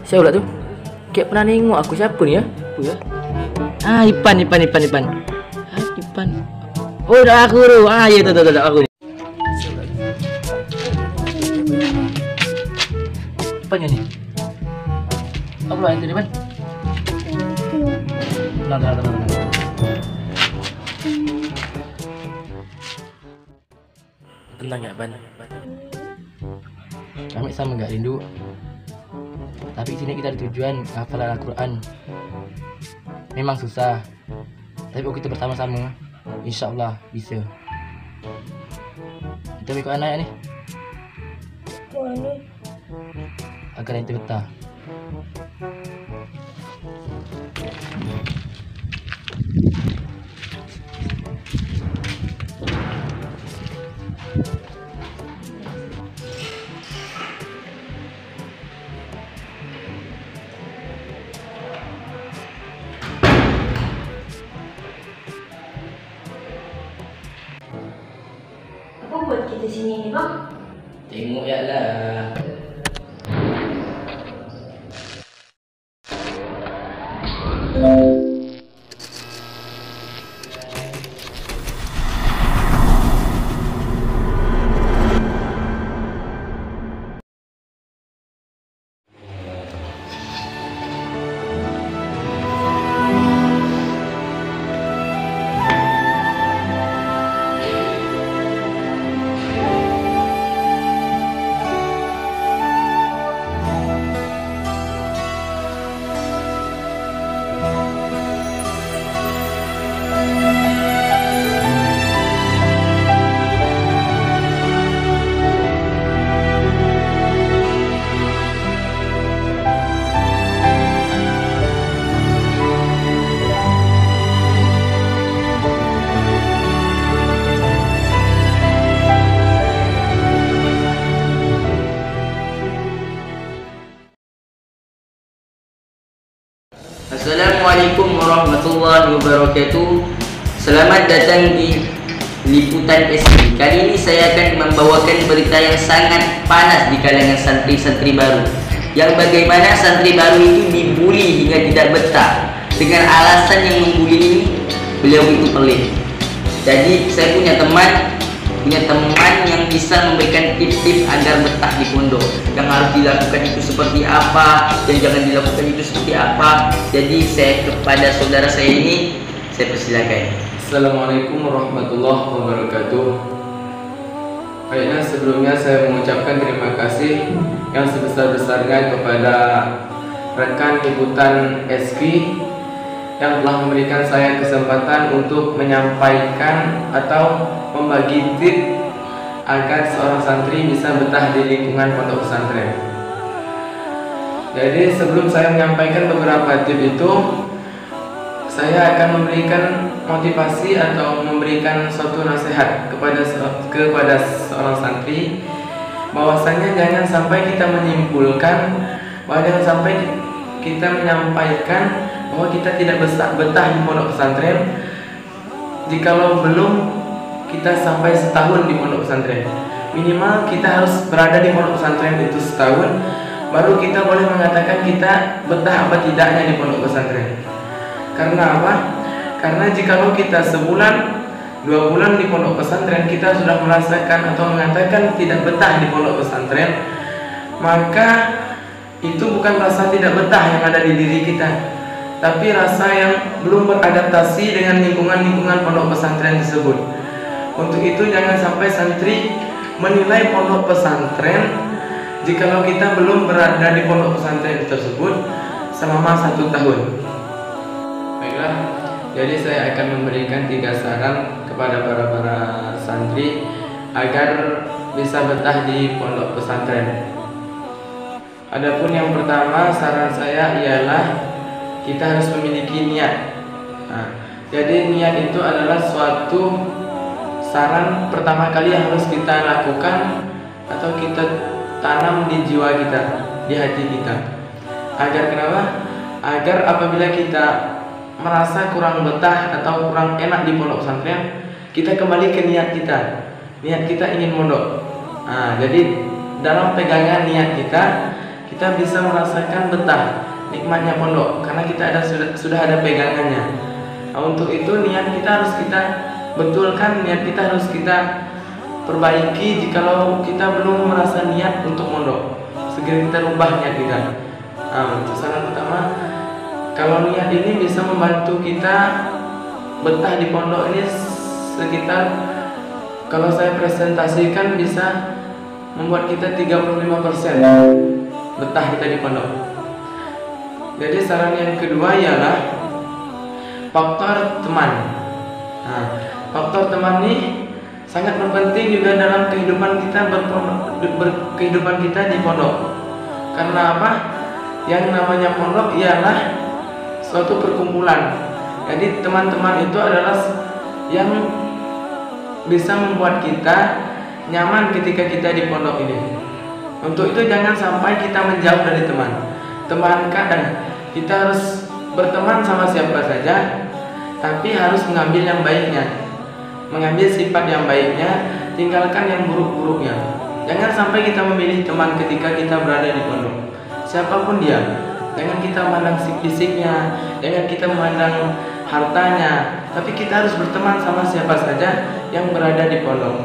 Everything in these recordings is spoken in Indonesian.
Siapa pula tu? Kayak pernah nengok aku, siapa ni ya? Apa ya? Ipan. Ipan. Oh, dah aku tu. Ya tu aku ni. Ipan ni. Apa pula yang tu, Ipan? Tenang. Tenang ya, Ipan. Kami sama gak rindu. Tapi sini kita ada tujuan hafalan Al-Quran. Memang susah, tapi kalau kita bersama-sama, insyaAllah bisa. Kita ikut anak ni. Mana? Agar yang tergetah. Apa buat kita sini ni, bang? Tengok ya lah. Assalamualaikum warahmatullahi wabarakatuh. Selamat datang di Liputan SD. Kali ini saya akan membawakan berita yang sangat panas di kalangan santri-santri baru, yang bagaimana santri baru itu dibuli hingga tidak betah. Dengan alasan yang membuli ini, beliau itu pelit. Jadi saya punya teman yang bisa memberikan tips-tips agar betah di pondok. Yang harus dilakukan itu seperti apa, dan jangan dilakukan itu seperti apa. Jadi saya kepada saudara saya ini, saya persilakan. Assalamualaikum warahmatullahi wabarakatuh. Baiklah, sebelumnya saya mengucapkan terima kasih yang sebesar-besarnya kepada rekan liputan SK yang telah memberikan saya kesempatan untuk menyampaikan atau membagi tips agar seorang santri bisa betah di lingkungan pondok pesantren. Jadi sebelum saya menyampaikan beberapa tips itu, saya akan memberikan motivasi atau memberikan suatu nasihat kepada seorang santri, bahwasanya jangan sampai kita menyimpulkan, jangan sampai kita menyampaikan bahwa kita tidak betah di pondok pesantren jikalau belum kita sampai setahun di pondok pesantren. Minimal kita harus berada di pondok pesantren itu setahun, baru kita boleh mengatakan kita betah apa tidaknya di pondok pesantren. Karena apa? Karena jikalau kita sebulan, 2 bulan di pondok pesantren, kita sudah merasakan atau mengatakan tidak betah di pondok pesantren, maka itu bukan rasa tidak betah yang ada di diri kita, tapi rasa yang belum beradaptasi dengan lingkungan pondok pesantren tersebut. Untuk itu jangan sampai santri menilai pondok pesantren jikalau kita belum berada di pondok pesantren tersebut selama 1 tahun. Baiklah, Jadi saya akan memberikan 3 saran kepada para santri agar bisa betah di pondok pesantren. Adapun yang pertama, saran saya ialah kita harus memiliki niat. Jadi niat itu adalah suatu saran pertama kali yang harus kita lakukan atau kita tanam di jiwa kita, di hati kita. Agar kenapa? Agar apabila kita merasa kurang betah atau kurang enak di pondok pesantren, kita kembali ke niat kita. Niat kita ingin mondok. Jadi dalam pegangan niat kita bisa merasakan betah, nikmatnya pondok karena kita sudah ada pegangannya. Untuk itu niat kita harus kita betulkan, niat kita harus kita perbaiki. Jikalau kita belum merasa niat untuk mondok, segera kita rubah niat kita. Untuk saran pertama, kalau niat ini bisa membantu kita betah di pondok ini sekitar, kalau saya presentasikan bisa membuat kita 35% betah kita di pondok. Jadi saran yang kedua ialah faktor teman. Faktor teman ini sangat berpenting juga dalam kehidupan kita kehidupan kita di pondok. Karena apa? Yang namanya pondok ialah suatu perkumpulan. Jadi teman-teman itu adalah yang bisa membuat kita nyaman ketika kita di pondok ini. Untuk itu jangan sampai kita menjauh dari teman. Temankan, kita harus berteman sama siapa saja, tapi harus mengambil yang baiknya, mengambil sifat yang baiknya, tinggalkan yang buruk-buruknya. Jangan sampai kita memilih teman ketika kita berada di pondok, siapapun dia. Jangan kita memandang fisiknya, jangan kita memandang hartanya, tapi kita harus berteman sama siapa saja yang berada di pondok.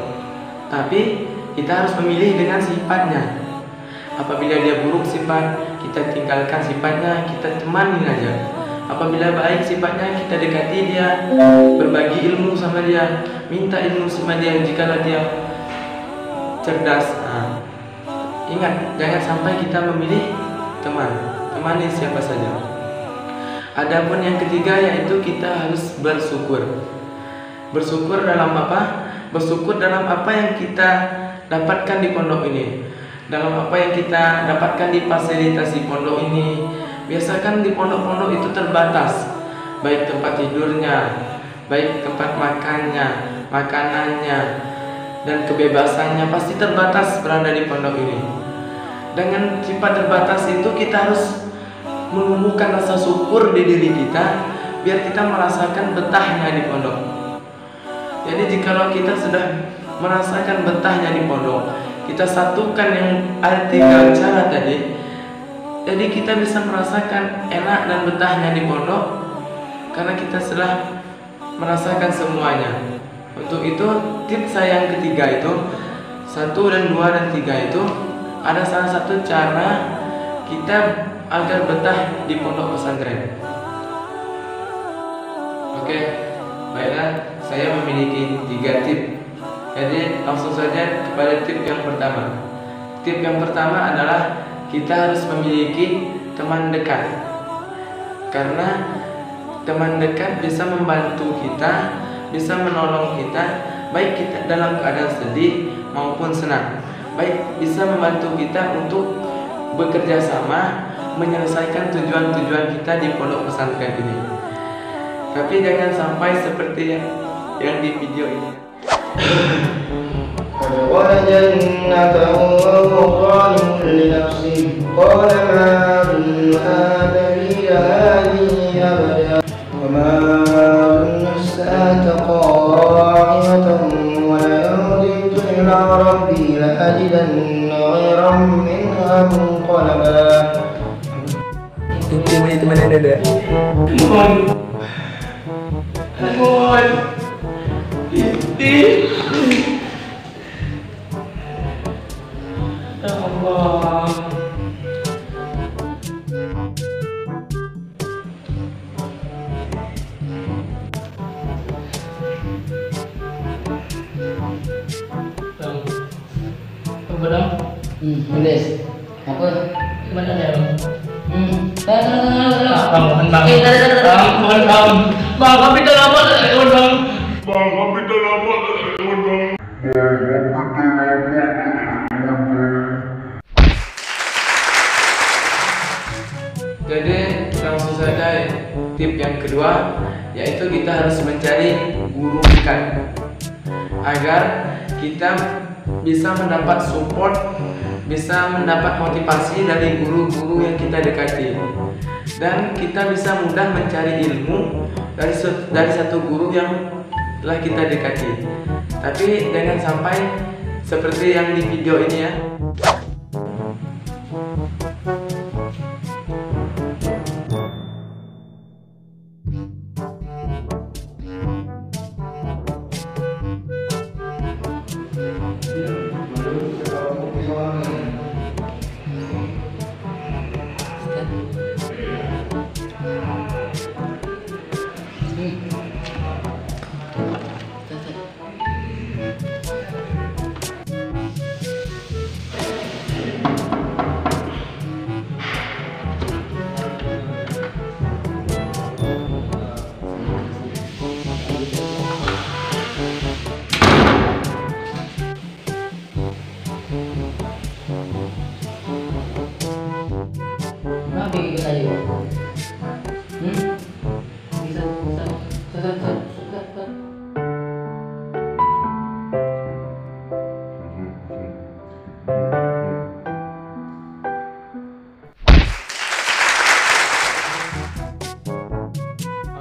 Tapi kita harus memilih dengan sifatnya. Apabila dia buruk sifat, kita tinggalkan sifatnya, kita temani aja. Apabila baik sifatnya, kita dekati dia, berbagi ilmu sama dia, minta ilmu sama dia jika dia cerdas. Ingat, jangan sampai kita memilih teman, temani siapa saja. Adapun yang ketiga yaitu kita harus bersyukur. Bersyukur dalam apa? Bersyukur dalam apa yang kita dapatkan di pondok ini, dalam apa yang kita dapatkan di fasilitasi pondok ini. Biasakan di pondok-pondok itu terbatas, baik tempat tidurnya, baik tempat makannya, makanannya, dan kebebasannya pasti terbatas berada di pondok ini. Dengan sifat terbatas itu kita harus menumbuhkan rasa syukur di diri kita, biar kita merasakan betahnya di pondok. Jadi jikalau kita sudah merasakan betahnya di pondok, kita satukan yang ada 3 cara tadi, jadi kita bisa merasakan enak dan betahnya di pondok karena kita sudah merasakan semuanya. Untuk itu tips saya yang ketiga itu 1 dan 2 dan 3 itu ada salah satu cara kita agar betah di pondok pesantren. Oke, baiklah, saya memiliki 3 tip. Jadi langsung saja kepada tip yang pertama. Tip yang pertama adalah kita harus memiliki teman dekat. Karena teman dekat bisa membantu kita, bisa menolong kita, baik kita dalam keadaan sedih maupun senang. Baik bisa membantu kita untuk bekerja sama menyelesaikan tujuan-tujuan kita di pondok pesantren ini. Tapi jangan sampai seperti yang di video ini. وجنته ظالم لنفسه قال ما أظن أن تبيد هذه أبدا وما أظن الساعة قائمة ولئن رددت إلى ربي لأجدن غيرا منها منقلبا. Teman ada. Ya Allah. Tulis. Apa? Gimana ya? Mohon bang. Mohon bang. Bang, kami dah lama tak lewat bang. Jadi langsung saja tip yang kedua, yaitu kita harus mencari guru ikan agar kita bisa mendapat support, bisa mendapat motivasi dari guru-guru yang kita dekati, dan kita bisa mudah mencari ilmu dari satu guru yang telah kita dekati. Tapi jangan sampai seperti yang di video ini ya.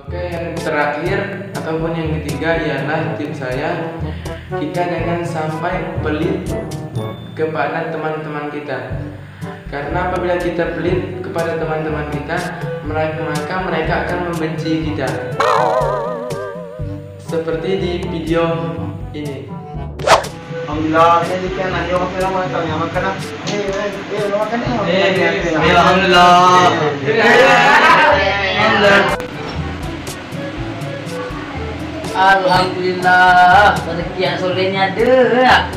Oke, yang terakhir ataupun yang ketiga ialah tips saya, kita jangan sampai pelit kepada teman-teman kita. Karena apabila kita pelit kepada teman-teman kita, maka mereka akan membenci kita. Seperti di video ini. Alhamdulillah, saya dikian nanti orang film makan yang makan apa? Makan Alhamdulillah, rezeki yang sorenya ada.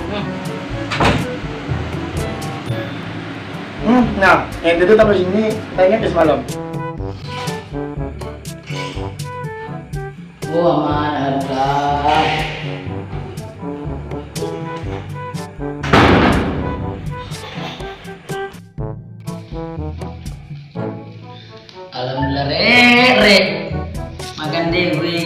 Nah, yang itu taruh sini, tanya ke semalam. Oh, aman, alhamdulillah. Alhamdulillah, re. Makan deh, gue.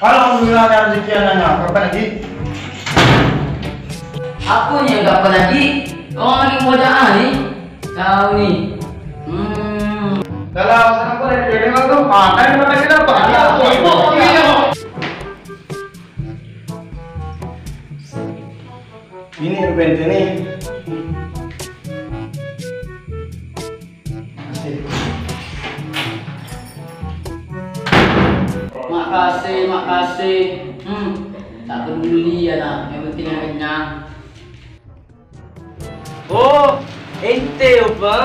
Alhamdulillah, ada rezeki anaknya. Kapan lagi? Akunya kapan lagi? Kau lagi bocah nih? Kau nih. Kalau sana aku dari dengar tuh, makan makan kita apa? Ini event ini. Makasih. Tak peduli ya nak, yang penting kenyang. Oh, ente apa?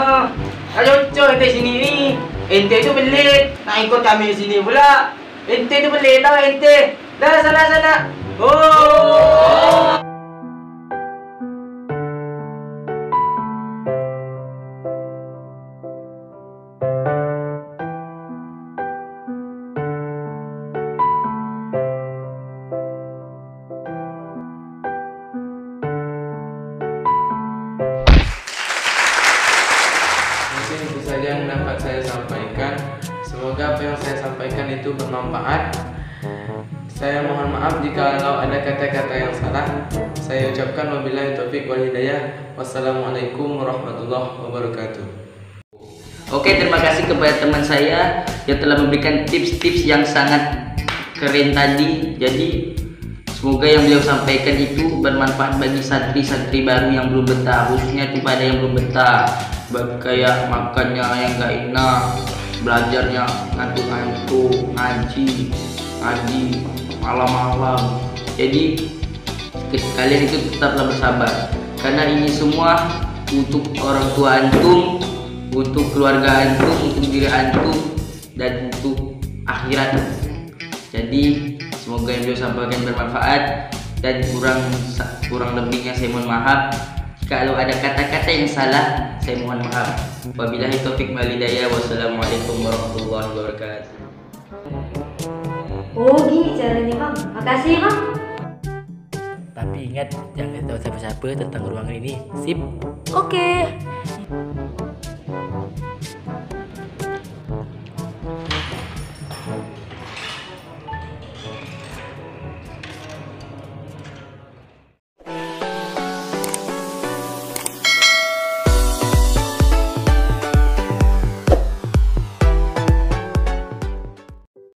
Ayo ente sini ni. Ente tu pelit, nak ikut kami sini pula. Ente tu pelit tau ente. Dah sana. Oh. Itu saja yang dapat saya sampaikan. Semoga apa yang saya sampaikan itu bermanfaat. Saya mohon maaf jika ada kata-kata yang salah. Saya ucapkan wabillahi taufiq wal hidayah. Wassalamualaikum warahmatullahi wabarakatuh. Oke, terima kasih kepada teman saya yang telah memberikan tips-tips yang sangat keren tadi. Jadi semoga yang beliau sampaikan itu bermanfaat bagi santri-santri baru yang belum betah, khususnya kepada yang belum betah. Kayak makannya yang gak enak, belajarnya ngantuk-ngantuk, ngaji malam-malam. Jadi kalian itu tetaplah bersabar, karena ini semua untuk orang tua antum, untuk keluarga antum, untuk diri antum, dan untuk akhirat. Jadi semoga yang beliau sampaikan bermanfaat. dan kurang lebihnya saya mohon maaf. Kalau ada kata-kata yang salah, saya mohon maaf. Wabillahi taufik wal hidayah. Wassalamualaikum warahmatullahi wabarakatuh. Oh gini caranya bang. Makasih ya bang. Tapi ingat, jangan tahu siapa-siapa tentang ruangan ini. Sip. Oke.